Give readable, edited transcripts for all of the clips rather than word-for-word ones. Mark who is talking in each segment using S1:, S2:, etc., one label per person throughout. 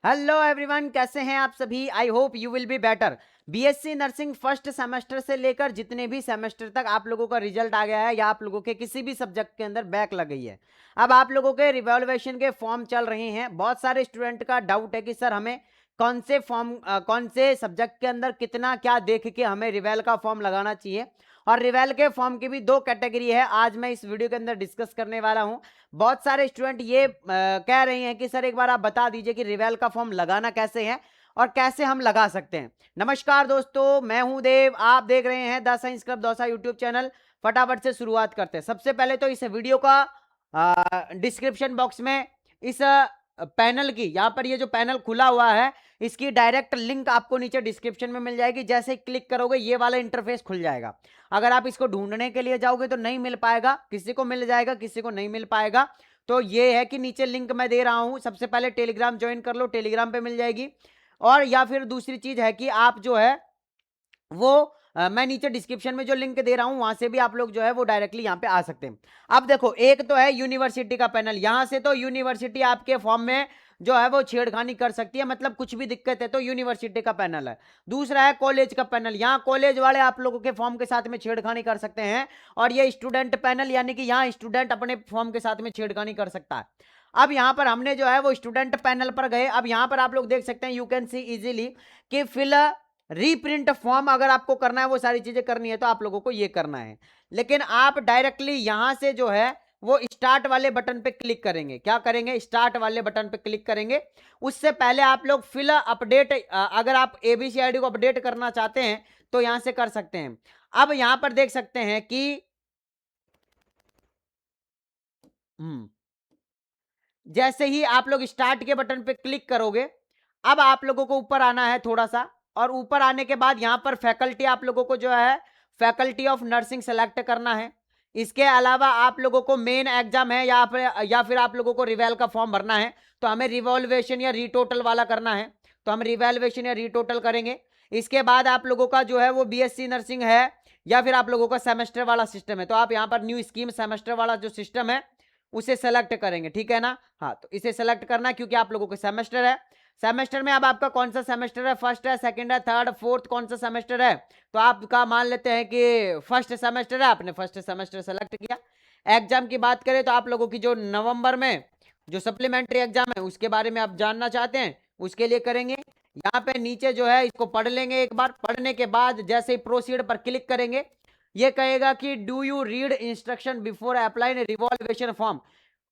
S1: Hello everyone, कैसे हैं आप सभी। I hope you will be better. BSc nursing first semester से लेकर जितने भी सेमेस्टर तक आप लोगों का रिजल्ट आ गया है या आप लोगों के किसी भी सब्जेक्ट के अंदर बैक लग गई है, अब आप लोगों के रिवॉल्यूशन के फॉर्म चल रहे हैं। बहुत सारे स्टूडेंट का डाउट है कि सर हमें कौन से सब्जेक्ट के अंदर कितना क्या देख के हमें रिवेल का फॉर्म लगाना चाहिए। और रिवेल के फॉर्म की भी दो कैटेगरी है, आज मैं इस वीडियो के अंदर डिस्कस करने वाला हूं। बहुत सारे स्टूडेंट ये कह रहे हैं कि सर एक बार आप बता दीजिए कि रिवेल का फॉर्म लगाना कैसे है और कैसे हम लगा सकते हैं। नमस्कार दोस्तों, मैं हूं देव, आप देख रहे हैं the science club Dausa YouTube channel. फटाफट से शुरुआत करते हैं। सबसे पहले तो इस वीडियो का डिस्क्रिप्शन बॉक्स में इस पैनल की, यहाँ पर ये जो पैनल खुला हुआ है इसकी डायरेक्ट लिंक आपको नीचे डिस्क्रिप्शन में मिल जाएगी। जैसे ही क्लिक करोगे ये वाला इंटरफेस खुल जाएगा। अगर आप इसको ढूंढने के लिए जाओगे तो नहीं मिल पाएगा, किसी को मिल जाएगा किसी को नहीं मिल पाएगा। तो ये है कि नीचे लिंक मैं दे रहा हूं, सबसे पहले टेलीग्राम ज्वाइन कर लो, टेलीग्राम पे मिल जाएगी। और या फिर दूसरी चीज है कि आप जो है वो मैं नीचे डिस्क्रिप्शन में जो लिंक दे रहा हूं वहां से भी आप लोग जो है वो डायरेक्टली यहां पे आ सकते हैं। अब देखो, एक तो है यूनिवर्सिटी का पैनल, यहां से तो यूनिवर्सिटी आपके फॉर्म में जो है वो छेड़खानी कर सकती है, मतलब कुछ भी दिक्कत है तो यूनिवर्सिटी का पैनल है। दूसरा है कॉलेज का पैनल, यहाँ कॉलेज वाले आप लोगों के फॉर्म के साथ में छेड़खानी कर सकते हैं। और ये स्टूडेंट पैनल, यानी कि यहाँ स्टूडेंट अपने फॉर्म के साथ में छेड़खानी कर सकता है। अब यहाँ पर हमने जो है वो स्टूडेंट पैनल पर गए। अब यहाँ पर आप लोग देख सकते हैं, यू कैन सी इजीली कि फिल रीप्रिंट फॉर्म अगर आपको करना है, वो सारी चीजें करनी है तो आप लोगों को ये करना है। लेकिन आप डायरेक्टली यहां से जो है वो स्टार्ट वाले बटन पे क्लिक करेंगे। क्या करेंगे? स्टार्ट वाले बटन पे क्लिक करेंगे। उससे पहले आप लोग फिल अपडेट, अगर आप एबीसीआईडी को अपडेट करना चाहते हैं तो यहां से कर सकते हैं। अब यहां पर देख सकते हैं कि जैसे ही आप लोग स्टार्ट के बटन पे क्लिक करोगे, अब आप लोगों को ऊपर आना है थोड़ा सा। और ऊपर आने के बाद यहां पर फैकल्टी आप लोगों को जो है फैकल्टी ऑफ नर्सिंग सेलेक्ट करना है। इसके अलावा आप लोगों को मेन एग्जाम है या फिर आप लोगों को रिवेल का फॉर्म भरना है तो हमें रिवॉल्वेशन या रीटोटल वाला करना है, तो हम रिवॉल्वेशन या रीटोटल करेंगे। इसके बाद आप लोगों का जो है वो बीएससी नर्सिंग है या फिर आप लोगों का सेमेस्टर वाला सिस्टम है, तो आप यहां पर न्यू स्कीम सेमेस्टर वाला जो सिस्टम है उसे सेलेक्ट करेंगे। ठीक है ना? हाँ, तो इसे सेलेक्ट करना है क्योंकि आप लोगों के सेमेस्टर है। सेमेस्टर में अब आपका कौन सा सेमेस्टर है, फर्स्ट है, सेकंड है, थर्ड, फोर्थ, कौन सा सेमेस्टर है? तो आपका मान लेते हैं कि फर्स्ट सेमेस्टर है, आपने फर्स्ट सेमेस्टर सेलेक्ट किया। एग्जाम की बात करें तो आप लोगों की जो नवंबर में जो सप्लीमेंट्री एग्जाम है उसके बारे में आप जानना चाहते हैं, उसके लिए करेंगे। यहाँ पे नीचे जो है इसको पढ़ लेंगे एक बार। पढ़ने के बाद जैसे ही प्रोसीड पर क्लिक करेंगे, ये कहेगा कि do you read instruction before applying revaluation form.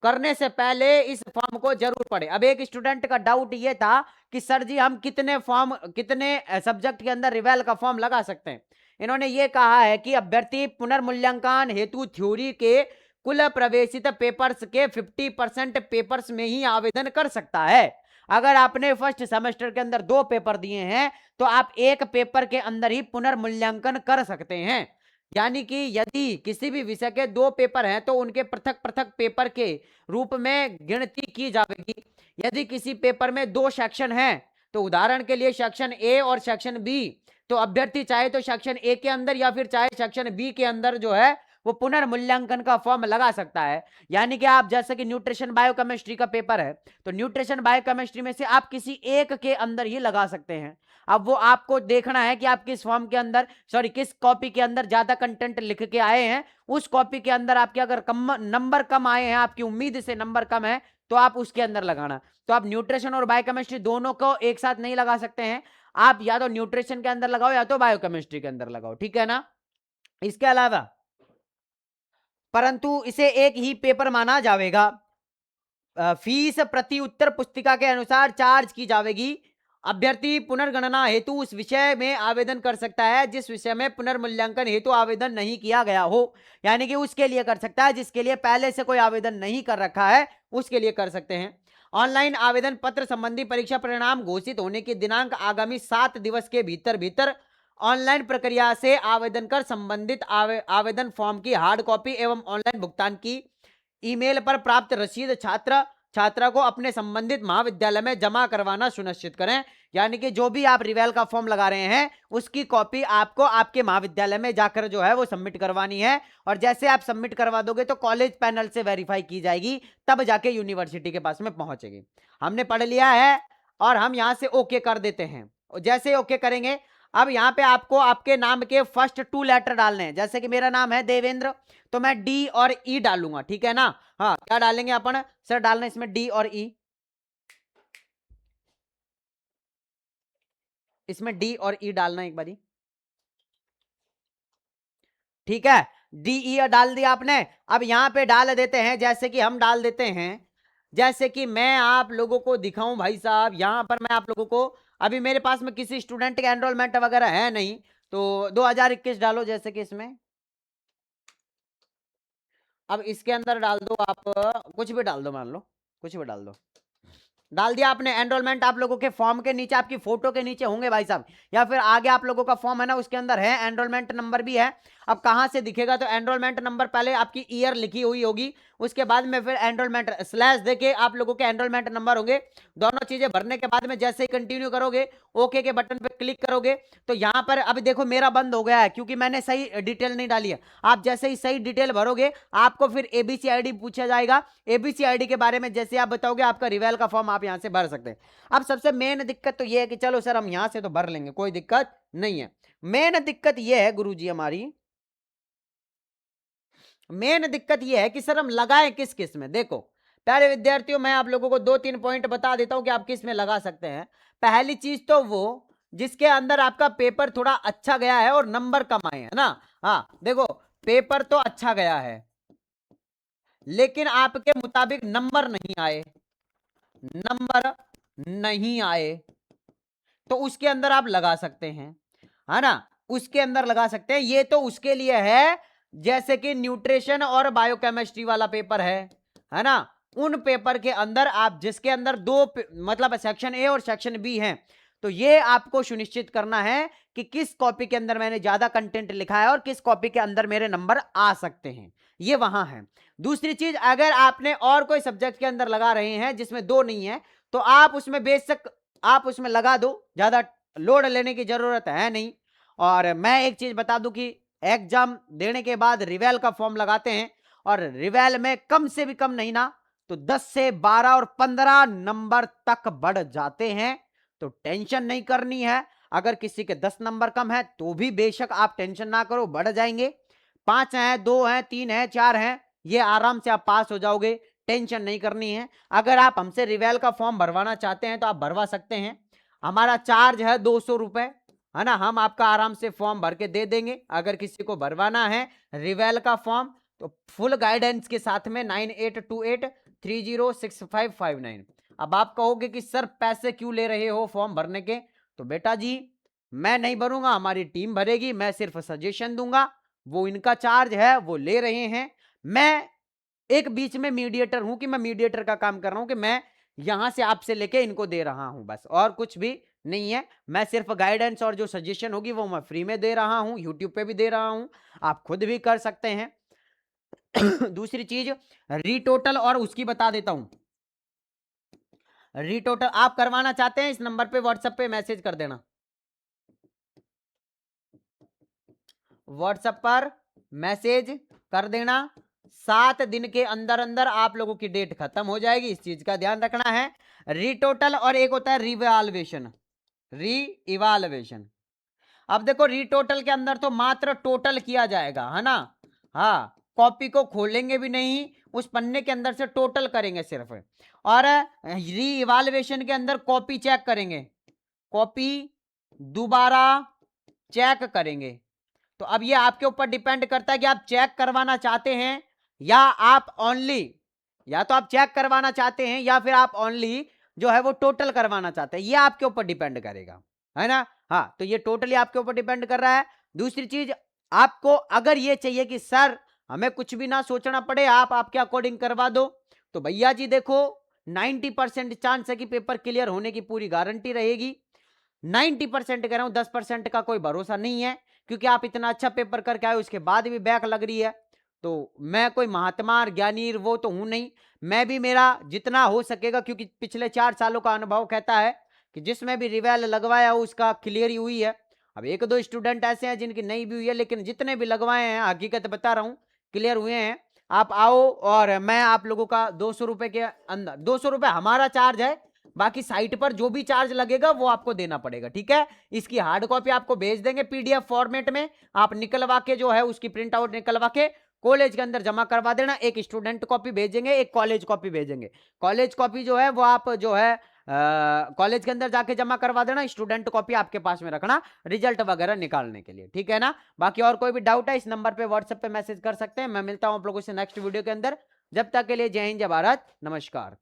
S1: करने से पहले इस फॉर्म को जरूर पढ़े। अब एक स्टूडेंट का डाउट ये था कि सर जी हम कितने सब्जेक्ट के अंदर रिवेल का फॉर्म लगा सकते हैं। इन्होंने ये कहा है कि अभ्यर्थी पुनर्मूल्यांकन हेतु थ्योरी के कुल प्रवेशित पेपर्स के 50% पेपर्स में ही आवेदन कर सकता है। अगर आपने फर्स्ट सेमेस्टर के अंदर 2 पेपर दिए हैं तो आप एक पेपर के अंदर ही पुनर्मूल्यांकन कर सकते हैं। यानी कि यदि किसी भी विषय के 2 पेपर हैं तो उनके पृथक पृथक पेपर के रूप में गिनती की जाएगी। यदि किसी पेपर में 2 सेक्शन हैं, तो उदाहरण के लिए सेक्शन ए और सेक्शन बी, तो अभ्यर्थी चाहे तो सेक्शन ए के अंदर या फिर चाहे सेक्शन बी के अंदर जो है वो पुनर्मूल्यांकन का फॉर्म लगा सकता है। यानी कि आप जैसे कि न्यूट्रिशन बायोकेमिस्ट्री का पेपर है तो न्यूट्रिशन बायोकेमिस्ट्री में से आप किसी एक के अंदर ही लगा सकते हैं। अब वो आपको देखना है कि आप किस फॉर्म के अंदर, सॉरी किस कॉपी के अंदर ज्यादा कंटेंट लिख के आए हैं। उस कॉपी के अंदर आपके अगर नंबर कम आए हैं, आपकी उम्मीद से नंबर कम है, तो आप उसके अंदर लगाना। तो आप न्यूट्रिशन और बायोकेमिस्ट्री दोनों को एक साथ नहीं लगा सकते हैं। आप या तो न्यूट्रिशन के अंदर लगाओ या तो बायोकेमिस्ट्री के अंदर लगाओ। ठीक है ना? इसके अलावा परंतु इसे एक ही पेपर माना जाएगा। फीस प्रति उत्तर पुस्तिका के अनुसार चार्ज की जाएगी। अभ्यर्थी पुनर्गणना हेतु उस विषय में आवेदन कर सकता है जिस विषय में पुनर्मूल्यांकन हेतु आवेदन नहीं किया गया हो। यानी कि उसके लिए कर सकता है जिसके लिए पहले से कोई आवेदन नहीं कर रखा है, उसके लिए कर सकते हैं। ऑनलाइन आवेदन पत्र संबंधी परीक्षा परिणाम घोषित होने की दिनांक आगामी 7 दिवस के भीतर भीतर ऑनलाइन प्रक्रिया से आवेदन कर संबंधित आवेदन फॉर्म की हार्ड कॉपी एवं ऑनलाइन भुगतान की ईमेल पर प्राप्त रसीद छात्रा को अपने संबंधित महाविद्यालय में जमा करवाना सुनिश्चित करें। यानी कि जो भी आप रिवेल का फॉर्म लगा रहे हैं उसकी कॉपी आपको आपके महाविद्यालय में जाकर जो है वो सबमिट करवानी है। और जैसे आप सबमिट करवा दोगे तो कॉलेज पैनल से वेरीफाई की जाएगी, तब जाके यूनिवर्सिटी के पास में पहुंचेगी। हमने पढ़ लिया है। और हम यहां से ओके कर देते हैं। जैसे ओके करेंगे, अब यहाँ पे आपको आपके नाम के फर्स्ट 2 लेटर डालने हैं। जैसे कि मेरा नाम है देवेंद्र, तो मैं डी और ई डालूंगा, ठीक है ना। हाँ, क्या डालेंगे अपन सर? डालना इसमें डी और ई, इसमें डी और ई डालना एक बारी, ठीक है। डी ई डाल दिया आपने। अब यहां पे डाल देते हैं, जैसे कि हम डाल देते हैं, जैसे कि मैं आप लोगों को दिखाऊं भाई साहब, यहां पर मैं आप लोगों को, अभी मेरे पास में किसी स्टूडेंट का एनरोलमेंट वगैरह है नहीं, तो 2021 डालो, जैसे कि इसमें। अब इसके अंदर डाल दो आप, कुछ भी डाल दो, मान लो कुछ भी डाल दो। डाल दिया आपने एनरोलमेंट। आप लोगों के फॉर्म के नीचे, आपकी फोटो के नीचे होंगे भाई साहब, या फिर आगे आप लोगों का फॉर्म है ना, उसके अंदर है, एनरोलमेंट नंबर भी है। अब कहां से दिखेगा? तो एनरोलमेंट नंबर पहले आपकी ईयर लिखी हुई होगी, उसके बाद में फिर एनरोलमेंट स्लैश देके आप लोगों के एनरोलमेंट नंबर होंगे। दोनों चीजें भरने के बाद में जैसे ही कंटिन्यू करोगे, ओके के बटन पे क्लिक करोगे, तो यहां पर अभी देखो मेरा बंद हो गया है, क्योंकि मैंने सही डिटेल नहीं डाली है। आप जैसे ही सही डिटेल भरोगे, आपको फिर एबीसी आईडी पूछा जाएगा। एबीसी आईडी के बारे में जैसे आप बताओगे, आपका रिवेल का फॉर्म आप यहां से भर सकते हैं। अब सबसे मेन दिक्कत तो ये है कि चलो सर हम यहां से तो भर लेंगे, कोई दिक्कत नहीं है। मेन दिक्कत ये है गुरुजी, हमारी मेन दिक्कत ये है कि सर हम लगाएं किस किस में। देखो प्यारे विद्यार्थियों, मैं आप लोगों को 2-3 पॉइंट बता देता हूं कि आप किस में लगा सकते हैं। पहली चीज तो वो जिसके अंदर आपका पेपर थोड़ा अच्छा गया है और नंबर कम आए, है ना। हाँ देखो, पेपर तो अच्छा गया है, लेकिन आपके मुताबिक नंबर नहीं आए, नंबर नहीं आए, तो उसके अंदर आप लगा सकते हैं, है ना। उसके अंदर लगा सकते हैं। ये तो उसके लिए है, जैसे कि न्यूट्रिशन और बायोकेमिस्ट्री वाला पेपर है ना। उन पेपर के अंदर आप, जिसके अंदर मतलब सेक्शन ए और सेक्शन बी हैं, तो ये आपको सुनिश्चित करना है कि किस कॉपी के अंदर मैंने ज्यादा कंटेंट लिखा है और किस कॉपी के अंदर मेरे नंबर आ सकते हैं, ये वहां है। दूसरी चीज, अगर आपने और कोई सब्जेक्ट के अंदर लगा रहे हैं जिसमें 2 नहीं है, तो आप उसमें बेशक आप उसमें लगा दो, ज्यादा लोड लेने की जरूरत है नहीं। और मैं एक चीज बता दूं कि एग्जाम देने के बाद रिवेल का फॉर्म लगाते हैं, और रिवेल में कम से भी कम नहीं ना तो 10 से 12 और 15 नंबर तक बढ़ जाते हैं। तो टेंशन नहीं करनी है। अगर किसी के 10 नंबर कम है तो भी बेशक आप टेंशन ना करो, बढ़ जाएंगे। 5 हैं, 2 हैं, 3 हैं, 4 हैं, ये आराम से आप पास हो जाओगे, टेंशन नहीं करनी है। अगर आप हमसे रिवेल का फॉर्म भरवाना चाहते हैं तो आप भरवा सकते हैं। हमारा चार्ज है 200 रुपए, है ना। हम आपका आराम से फॉर्म भर के दे देंगे। अगर किसी को भरवाना है रिवेल का फॉर्म, तो फुल गाइडेंस के साथ में 9828306559। अब आप कहोगे कि सर पैसे क्यों ले रहे हो फॉर्म भरने के? तो बेटा जी, मैं नहीं भरूंगा, हमारी टीम भरेगी, मैं सिर्फ सजेशन दूंगा, वो इनका चार्ज है, वो ले रहे हैं। मैं एक बीच में मीडिएटर हूं, कि मैं मीडिएटर का काम कर रहा हूं, कि मैं यहां से आपसे लेके इनको दे रहा हूं, बस और कुछ भी नहीं है। मैं सिर्फ गाइडेंस और जो सजेशन होगी वो मैं फ्री में दे रहा हूं, यूट्यूब पे भी दे रहा हूं, आप खुद भी कर सकते हैं। दूसरी चीज, रीटोटल और उसकी बता देता हूं। रीटोटल आप करवाना चाहते हैं, इस नंबर पे व्हाट्सएप पे मैसेज कर देना। व्हाट्सएप पर मैसेज कर देना। 7 दिन के अंदर अंदर आप लोगों की डेट खत्म हो जाएगी, इस चीज का ध्यान रखना है। रीटोटल और एक होता है रीवैल्यूएशन। रीइवैल्यूएशन, अब देखो रीटोटल के अंदर तो मात्र टोटल किया जाएगा, है ना। हाँ, कॉपी को खोलेंगे भी नहीं, उस पन्ने के अंदर से टोटल करेंगे सिर्फ। और रीइवैल्यूएशन के अंदर कॉपी चेक करेंगे, कॉपी दोबारा चेक करेंगे। तो अब ये आपके ऊपर डिपेंड करता है कि आप चेक करवाना चाहते हैं या आप ओनली, या तो आप चेक करवाना चाहते हैं या फिर आप ओनली जो है वो टोटल करवाना चाहते हैं, ये आपके ऊपर डिपेंड करेगा, है ना। हाँ, तो ये टोटली आपके ऊपर डिपेंड कर रहा है। दूसरी चीज, आपको अगर ये चाहिए कि सर हमें कुछ भी ना सोचना पड़े, आप आपके अकॉर्डिंग करवा दो, तो भैया जी देखो 90% चांस है कि पेपर क्लियर होने की पूरी गारंटी रहेगी। 90% कह रहा हूं, 10% का कोई भरोसा नहीं है, क्योंकि आप इतना अच्छा पेपर करके आए, उसके बाद भी बैक लग रही है। तो मैं कोई महात्मा ज्ञानी वो तो हूं नहीं, मैं भी मेरा जितना हो सकेगा, क्योंकि पिछले 4 सालों का अनुभव कहता है कि जिसमें भी रिवेल लगवाया हो उसका क्लियर ही हुई है। अब 1-2 स्टूडेंट ऐसे हैं जिनकी नहीं भी हुई है, लेकिन जितने भी लगवाए हैं हकीकत बता रहा हूं क्लियर हुए हैं। आप आओ और मैं आप लोगों का 200 रुपए के अंदर, 200 रुपए हमारा चार्ज है, बाकी साइट पर जो भी चार्ज लगेगा वो आपको देना पड़ेगा, ठीक है। इसकी हार्ड कॉपी आपको भेज देंगे पीडीएफ फॉर्मेट में, आप निकलवा के जो है उसकी प्रिंट आउट निकलवा के कॉलेज के अंदर जमा करवा देना। एक स्टूडेंट कॉपी भेजेंगे, एक कॉलेज कॉपी भेजेंगे। कॉलेज कॉपी जो है वो आप जो है कॉलेज के अंदर जाके जमा करवा देना, स्टूडेंट कॉपी आपके पास में रखना रिजल्ट वगैरह निकालने के लिए, ठीक है ना। बाकी और कोई भी डाउट है इस नंबर पे व्हाट्सएप पे मैसेज कर सकते हैं। मैं मिलता हूं आप लोगों से नेक्स्ट वीडियो के अंदर। जब तक के लिए जय हिंद, जय भारत, नमस्कार।